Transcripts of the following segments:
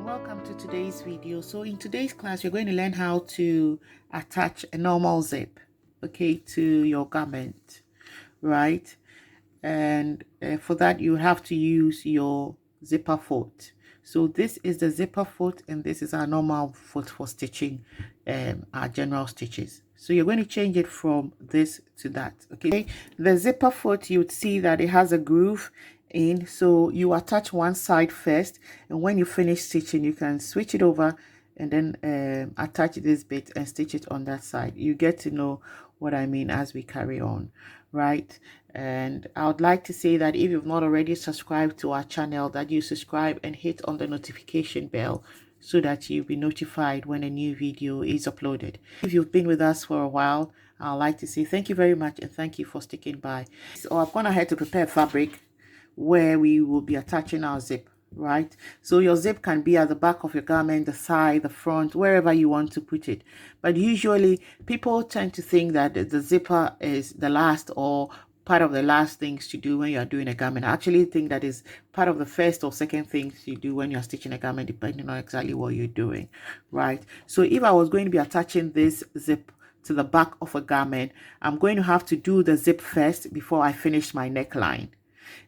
welcome to today's video. So in today's class you're going to learn how to attach a normal zip, okay, to your garment, right? And for that you have to use your zipper foot. So this is the zipper foot and this is our normal foot for stitching our general stitches. So you're going to change it from this to that, okay? The zipper foot, you would see that it has a groove in, so you attach one side first, and when you finish stitching you can switch it over and then attach this bit and stitch it on that side. You get to know what I mean as we carry on, right? And I would like to say that if you've not already subscribed to our channel, that you subscribe and hit on the notification bell so that you'll be notified when a new video is uploaded. If you've been with us for a while, I'd like to say thank you very much and thank you for sticking by. So I've gone ahead to prepare fabric where we will be attaching our zip, right? So your zip can be at the back of your garment, the side, the front, wherever you want to put it. But usually people tend to think that the zipper is the last or part of the last things to do when you are doing a garment. I actually think that is part of the first or second things you do when you're stitching a garment, depending on exactly what you're doing, right? So if I was going to be attaching this zip to the back of a garment, I'm going to have to do the zip first before I finish my neckline.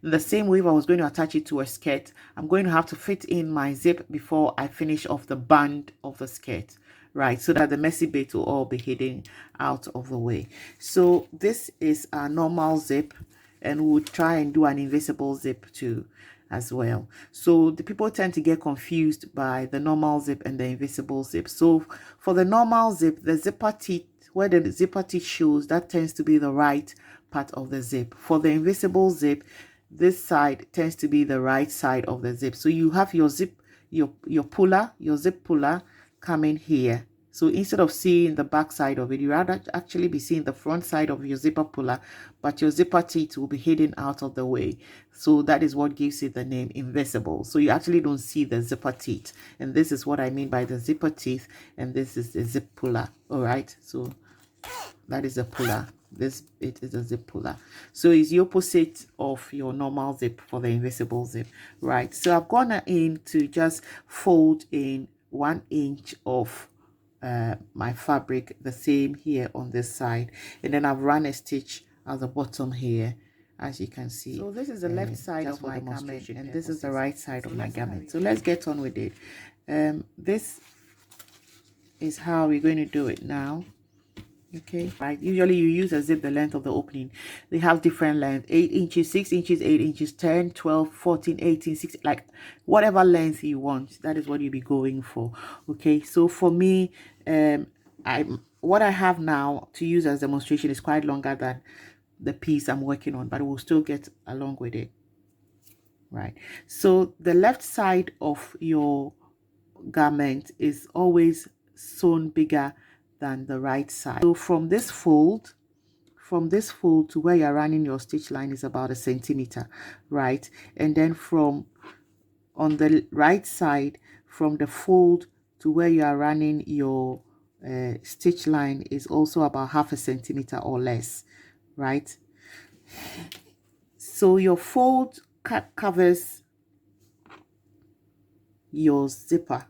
In the same way, if I was going to attach it to a skirt, I'm going to have to fit in my zip before I finish off the band of the skirt, right? So that the messy bit will all be hidden out of the way. So this is a normal zip, and we'll try and do an invisible zip too as well. So the people tend to get confused by the normal zip and the invisible zip. So for the normal zip, the zipper teeth, where the zipper teeth shows, that tends to be the right part of the zip. For the invisible zip, this side tends to be the right side of the zip. So you have your zip, your puller, your zip puller coming here. So instead of seeing the back side of it, you rather actually be seeing the front side of your zipper puller, but your zipper teeth will be hidden out of the way. So that is what gives it the name invisible. So you actually don't see the zipper teeth. And this is what I mean by the zipper teeth. And this is the zip puller. All right. So that is a puller. This bit is a zip puller. So it's the opposite of your normal zip for the invisible zip, right? So I've gone in to just fold in 1 inch of my fabric, the same here on this side, and then I've run a stitch at the bottom here, as you can see. So this is the left side of my garment and this is the right side of my garment. So let's get on with it. This is how we're going to do it now. Okay, right, usually you use a zip the length of the opening. They have different length: 8 inches, 6 inches, 8 inches, 10, 12, 14, 18, 16, like whatever length you want, that is what you'll be going for. Okay, so for me, what I have now to use as demonstration is quite longer than the piece I'm working on, but we'll still get along with it, right? So the left side of your garment is always sewn bigger than the right side. So from this fold to where you're running your stitch line is about 1 centimeter, right? And then from on the right side, from the fold to where you are running your stitch line is also about 0.5 centimeter or less, right? So your fold covers your zipper.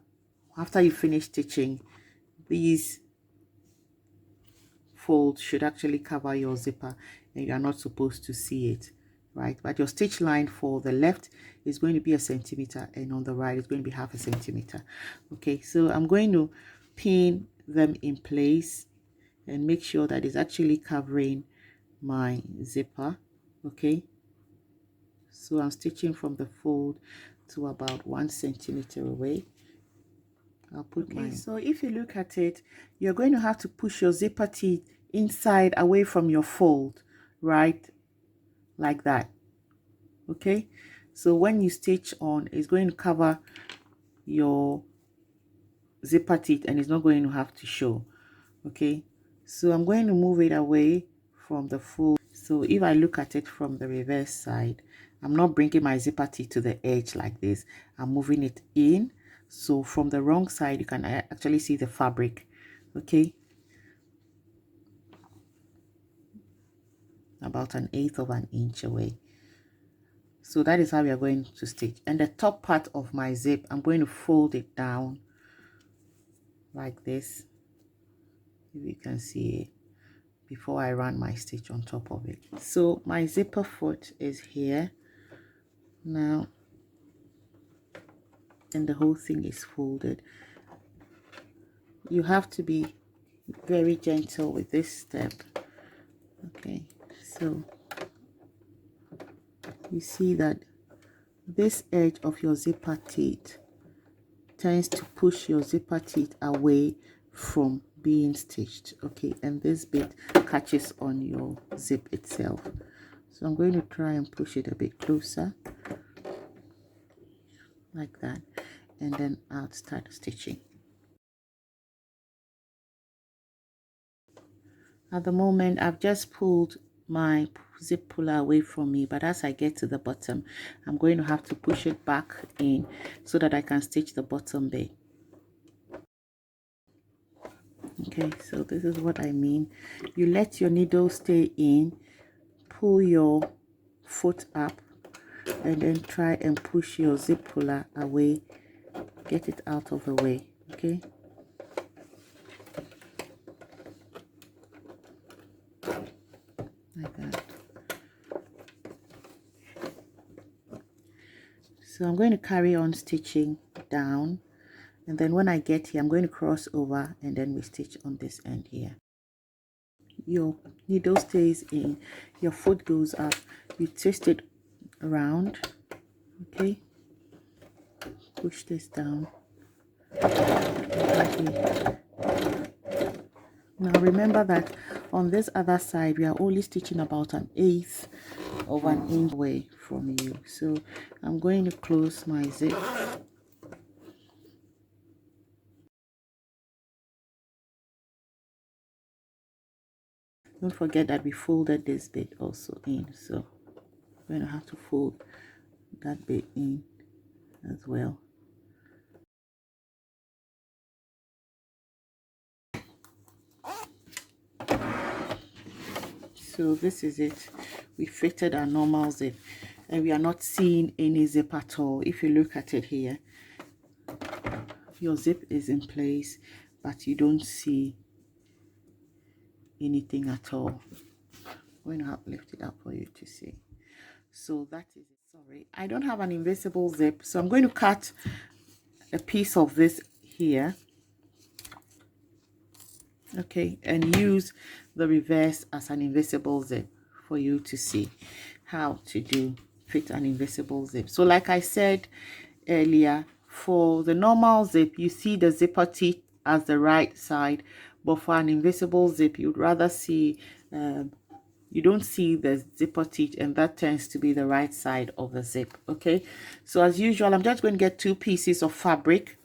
After you finish stitching, these fold should actually cover your zipper and you're not supposed to see it, right? But your stitch line for the left is going to be 1 centimeter and on the right is going to be 0.5 centimeter. Okay, so I'm going to pin them in place and make sure that it's actually covering my zipper. Okay, so I'm stitching from the fold to about 1 centimeter away. I'll put mine. So if you look at it, you're going to have to push your zipper teeth inside away from your fold, right? Like that. Okay, so when you stitch on, it's going to cover your zipper teeth and it's not going to have to show. Okay, so I'm going to move it away from the fold. So if I look at it from the reverse side, I'm not bringing my zipper teeth to the edge like this. I'm moving it in. So from the wrong side, you can actually see the fabric. Okay, about 1/8 of an inch away. So that is how we are going to stitch. And the top part of my zip, I'm going to fold it down like this, if you can see it, before I run my stitch on top of it. So my zipper foot is here now, and the whole thing is folded. You have to be very gentle with this step. Okay, so you see that this edge of your zipper teeth tends to push your zipper teeth away from being stitched. Okay, and this bit catches on your zip itself. So I'm going to try and push it a bit closer like that, and then I'll start stitching. At the moment, I've just pulled my zip puller away from me, but as I get to the bottom, I'm going to have to push it back in so that I can stitch the bottom bit. Okay, so this is what I mean. You let your needle stay in, pull your foot up, and then try and push your zip puller away, get it out of the way. Okay, like that. So I'm going to carry on stitching down, and then when I get here, I'm going to cross over, and then we stitch on this end here. Your needle stays in, your foot goes up, you twist it around. Okay, push this down. Okay. Now remember that on this other side, we are only stitching about 1/8 of an inch away from you. So I'm going to close my zip. Don't forget that we folded this bit also in, so I'm going to have to fold that bit in as well. So this is it. We fitted our normal zip, and we are not seeing any zip at all. If you look at it here, your zip is in place, but you don't see anything at all. I'm going to have to lift it up for you to see. So that is it. Sorry, I don't have an invisible zip, so I'm going to cut a piece of this here, okay, and use the reverse as an invisible zip for you to see how to fit an invisible zip. So like I said earlier, for the normal zip, you see the zipper teeth as the right side, but for an invisible zip, you'd rather see you don't see the zipper teeth, and that tends to be the right side of the zip. Okay, so as usual, I'm just going to get 2 pieces of fabric.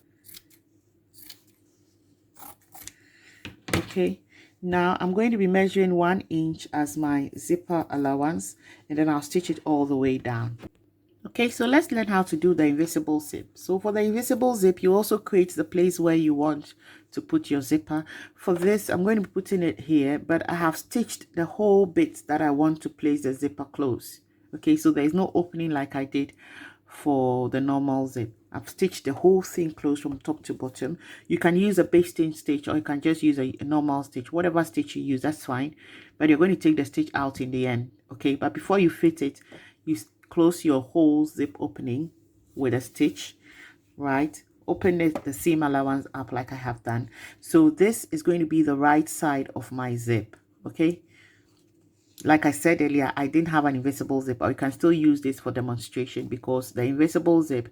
Okay, now I'm going to be measuring 1 inch as my zipper allowance, and then I'll stitch it all the way down. Okay, so let's learn how to do the invisible zip. So for the invisible zip, you also create the place where you want to put your zipper. For this, I'm going to be putting it here, but I have stitched the whole bit that I want to place the zipper close. Okay, so there is no opening like I did for the normal zip. I've stitched the whole thing close from top to bottom. You can use a basting stitch, or you can just use a normal stitch. Whatever stitch you use, that's fine. But you're going to take the stitch out in the end. Okay, but before you fit it, you close your whole zip opening with a stitch, right? Open the seam allowance up like I have done. So this is going to be the right side of my zip. Okay, like I said earlier, I didn't have an invisible zip, but you can still use this for demonstration, because the invisible zip,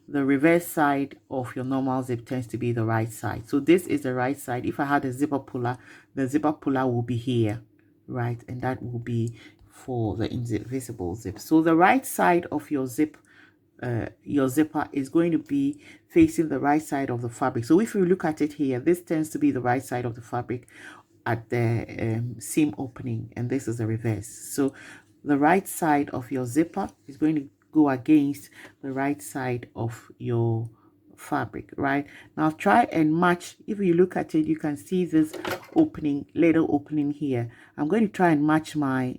the reverse side of your normal zip tends to be the right side. So this is the right side. If I had a zipper puller, the zipper puller will be here, right? And that will be for the invisible zip. So the right side of your zip, your zipper is going to be facing the right side of the fabric. So if you look at it here, this tends to be the right side of the fabric at the seam opening, and this is the reverse. So the right side of your zipper is going to go against the right side of your fabric. Right now, try and match. If you look at it, you can see this opening, little opening here. I'm going to try and match my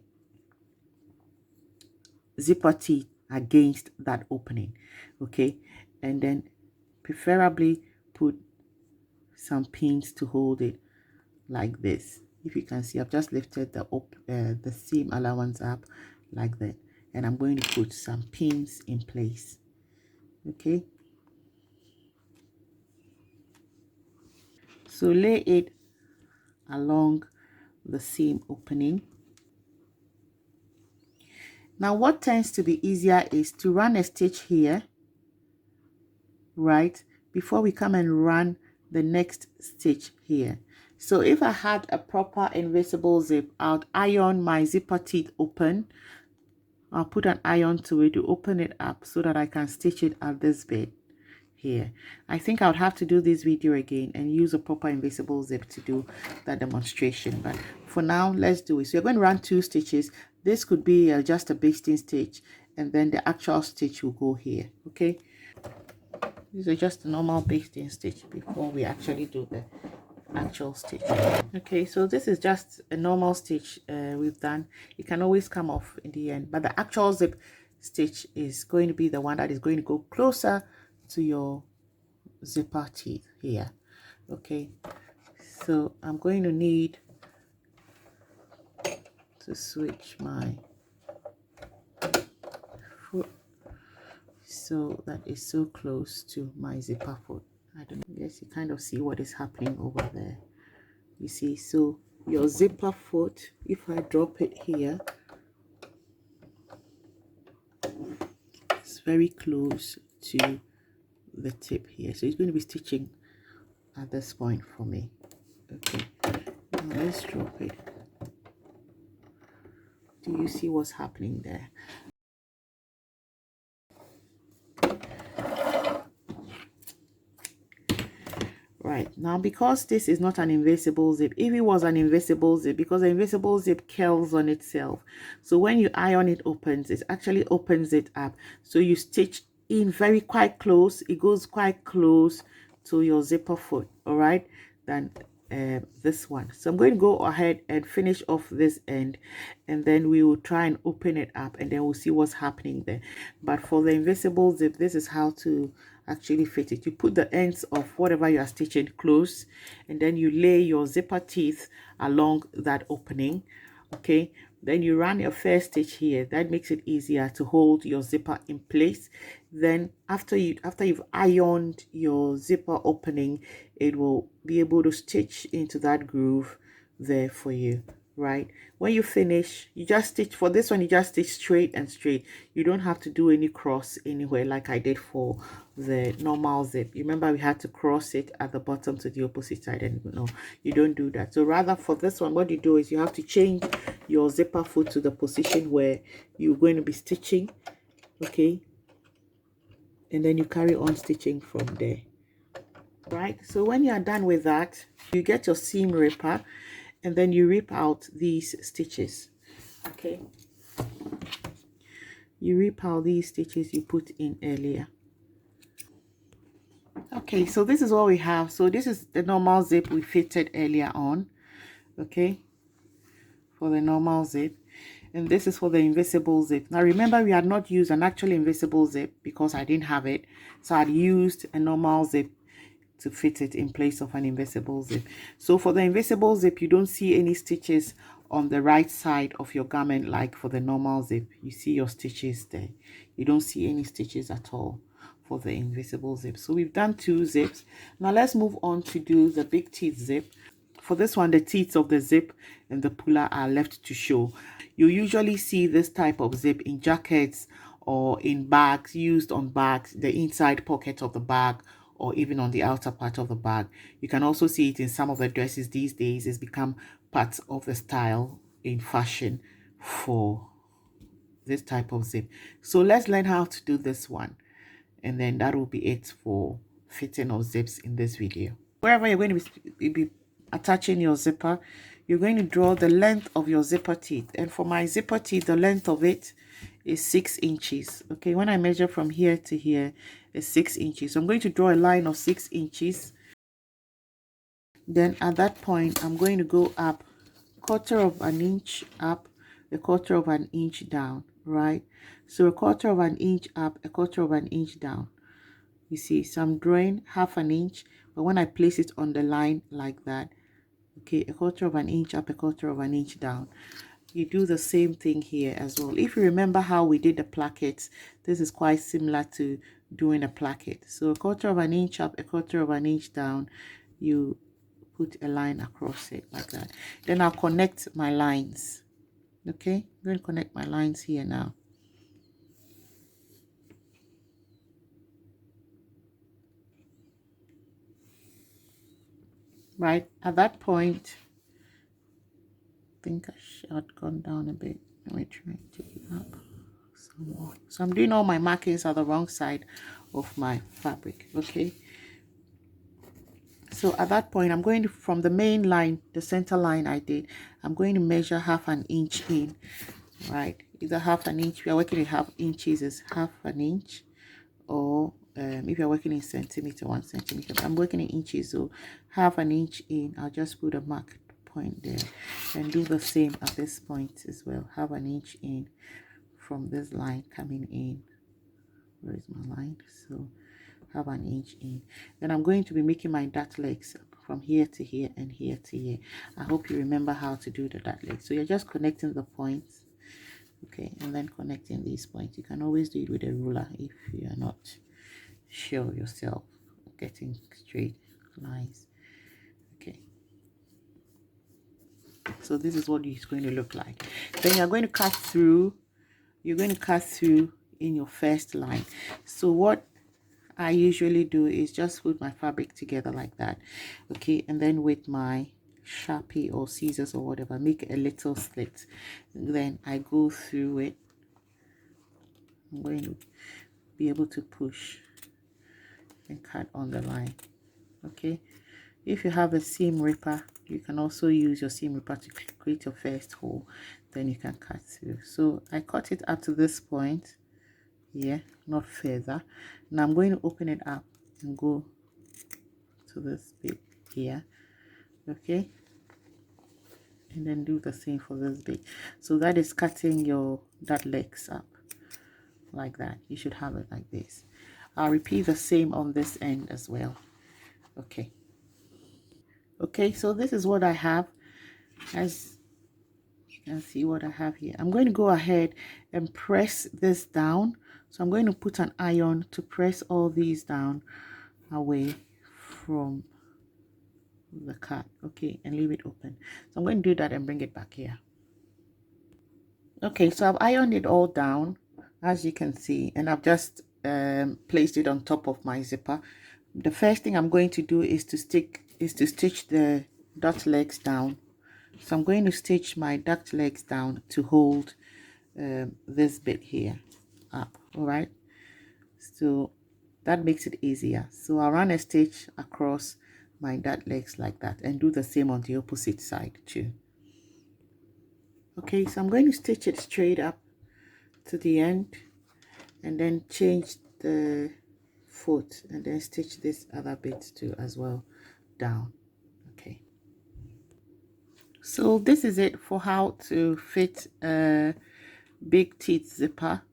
zipper teeth against that opening. Okay, and then preferably put some pins to hold it like this. If you can see, I've just lifted the seam allowance up like that, and I'm going to put some pins in place. Okay, so lay it along the seam opening. Now what tends to be easier is to run a stitch here, right, before we come and run the next stitch here. So if I had a proper invisible zip, I'll iron my zipper teeth open. I'll put an iron to it to open it up so that I can stitch it at this bit here. I think I would have to do this video again and use a proper invisible zip to do that demonstration, but for now let's do it. So you're going to run 2 stitches. This could be just a basting stitch, and then the actual stitch will go here. Okay, these are just a normal basting stitch before we actually do the actual stitch. Okay, so this is just a normal stitch we've done. It can always come off in the end, but the actual zip stitch is going to be the one that is going to go closer to your zipper teeth here. Okay, so I'm going to need to switch my foot so that is so close to my zipper foot. I don't know, yes, you kind of see what is happening over there. You see, so your zipper foot, if I drop it here, it's very close to the tip here, so it's going to be stitching at this point for me. Okay, now let's drop it. Do you see what's happening there? Right, now because this is not an invisible zip, if it was an invisible zip, because the invisible zip curls on itself, so when you iron it opens, it actually opens it up, so you stitch in quite close, it goes quite close to your zipper foot, all right, then this one. So I'm going to go ahead and finish off this end, and then we will try and open it up, and then we'll see what's happening there. But for the invisible zip, this is how to actually fit it. You put the ends of whatever you are stitching close, and then you lay your zipper teeth along that opening. Okay, then you run your first stitch here. That makes it easier to hold your zipper in place. Then after you've ironed your zipper opening, it will be able to stitch into that groove there for you, right? When you finish, you just stitch. For this one, you just stitch straight and straight. You don't have to do any cross anywhere like I did for the normal zip. You remember we had to cross it at the bottom to the opposite side, and no, you don't do that. So rather for this one, what you do is you have to change your zipper foot to the position where you're going to be stitching. Okay, and then you carry on stitching from there. Right, so when you are done with that, you get your seam ripper, and then you rip out these stitches. Okay, you rip out these stitches you put in earlier. Okay, so this is what we have. So this is the normal zip we fitted earlier on. Okay, for the normal zip, and this is for the invisible zip. Now remember, we had not used an actual invisible zip because I didn't have it, so I'd used a normal zip to fit it in place of an invisible zip. So for the invisible zip, you don't see any stitches on the right side of your garment like for the normal zip. You see your stitches there. You don't see any stitches at all for the invisible zip. So we've done 2 zips. Now let's move on to do the big teeth zip. For this one, the teeth of the zip and the puller are left to show. You usually see this type of zip in jackets or in bags, used on bags, the inside pocket of the bag, or even on the outer part of the bag. You can also see it in some of the dresses these days. It's become part of the style in fashion for this type of zip. So let's learn how to do this one, and then that will be it for fitting of zips in this video. Wherever you're going to be attaching your zipper, you're going to draw the length of your zipper teeth, and for my zipper teeth, the length of it is 6 inches. Okay, when I measure from here to here, is 6 inches. So I'm going to draw a line of 6 inches. Then at that point, I'm going to go up 1/4 of an inch up, 1/4 of an inch down, right? So a quarter of an inch up, a quarter of an inch down. You see, so I'm drawing half an inch, but when I place it on the line like that, okay, a quarter of an inch up, a quarter of an inch down. You do the same thing here as well. If you remember how we did the plackets, this is quite similar to doing a placket. So a quarter of an inch up, a quarter of an inch down, you put a line across it like that. Then I'll connect my lines. Okay, I'm going to connect my lines here now. Right at that point, I think I should have gone down a bit. Let me try and take it up some more. So I'm doing all my markings on the wrong side of my fabric. Okay, so at that point, I'm going to, from the main line, the center line I did, I'm going to measure half an inch in. Right, either half an inch, we are working in half inches, is half an inch, or if you're working in centimeter, 1 centimeter. I'm working in inches, so half an inch in. I'll just put a mark point there and do the same at this point as well. Half an inch in from this line coming in. Where is my line? So half an inch in. Then I'm going to be making my dart legs from here to here and here to here. I hope you remember how to do the dart legs. So you're just connecting the points, okay, and then connecting these points. You can always do it with a ruler if you are not sure yourself getting straight lines. Okay, so this is what it's going to look like. Then you're going to cut through in your first line. So what I usually do is just put my fabric together like that, okay, and then with my Sharpie or scissors or whatever, make a little slit. Then I go through it. I'm going to be able to push and cut on the line. Okay, if you have a seam ripper, you can also use your seam ripper to create your first hole, then you can cut through. So I cut it up to this point here, not further. Now I'm going to open it up and go to this bit here, okay, and then do the same for this bit. So that is cutting your dart legs up like that. You should have it like this. I'll repeat the same on this end as well. Okay, so this is what I have. As you can see what I have here, I'm going to go ahead and press this down. So I'm going to put an iron to press all these down away from the cut, okay, and leave it open. So I'm going to do that and bring it back here. Okay, so I've ironed it all down, as you can see, and I've just placed it on top of my zipper. The first thing I'm going to do is to stitch the dart legs down. So I'm going to stitch my dart legs down to hold this bit here up. All right, so that makes it easier. So I'll run a stitch across my dart legs like that and do the same on the opposite side too. Okay, so I'm going to stitch it straight up to the end and then change the foot and then stitch this other bit too as well down. Okay, so this is it for how to fit a big teeth zipper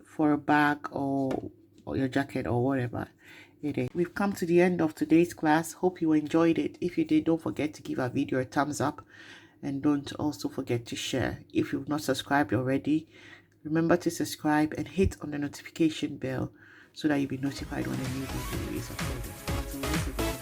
for a bag or your jacket or whatever it is. We've come to the end of today's class. Hope you enjoyed it. If you did, don't forget to give our video a thumbs up and don't also forget to share. If you've not subscribed already, remember to subscribe and hit on the notification bell so that you'll be notified when a new video is uploaded.